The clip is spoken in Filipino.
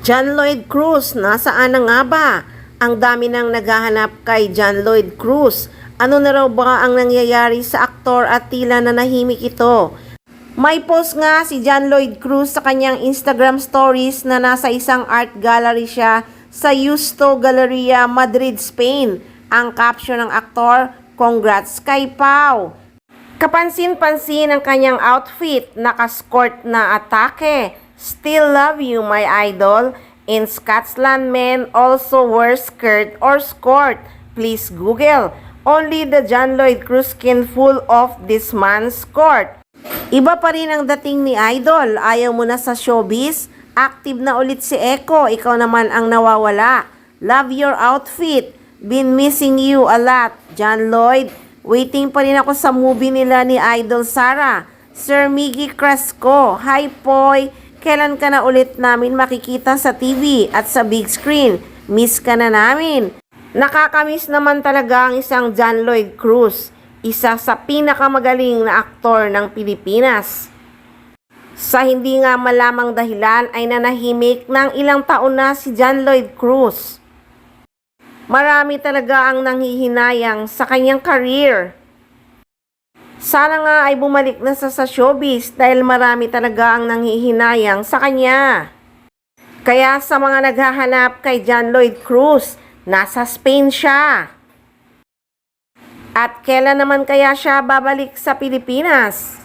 John Lloyd Cruz, nasaan na nga ba? Ang dami nang naghahanap kay John Lloyd Cruz. Ano na raw ba ang nangyayari sa aktor at tila nanahimik ito? May post nga si John Lloyd Cruz sa kanyang Instagram stories na nasa isang art gallery siya sa Yusto Galleria, Madrid, Spain. Ang caption ng aktor, "Congrats kay Pau." Kapansin-pansin ang kanyang outfit, naka-skirt na atake. "Still love you, my idol." In Scotland, men also wear skirt or skort. Please Google. Only the John Lloyd Cruz can pull off this man's skirt. Iba pa rin ang dating ni Idol. Ayaw mo na sa showbiz? Active na ulit si Echo. Ikaw naman ang nawawala. Love your outfit. Been missing you a lot, John Lloyd. Waiting pa rin ako sa movie nila ni Idol Sara. Sir Miggy Cresco. Hi, Poy. Kailan ka na ulit namin makikita sa TV at sa big screen? Miss ka na namin. Nakakamiss naman talaga ang isang John Lloyd Cruz. Isa sa pinakamagaling na aktor ng Pilipinas. Sa hindi nga malamang dahilan ay nanahimik ng ilang taon na si John Lloyd Cruz. Marami talaga ang nanghihinayang sa kanyang career. Sana nga ay bumalik na sa showbiz dahil marami talaga ang nanghihinayang sa kanya. Kaya sa mga naghahanap kay John Lloyd Cruz, nasa Spain siya. At kailan naman kaya siya babalik sa Pilipinas?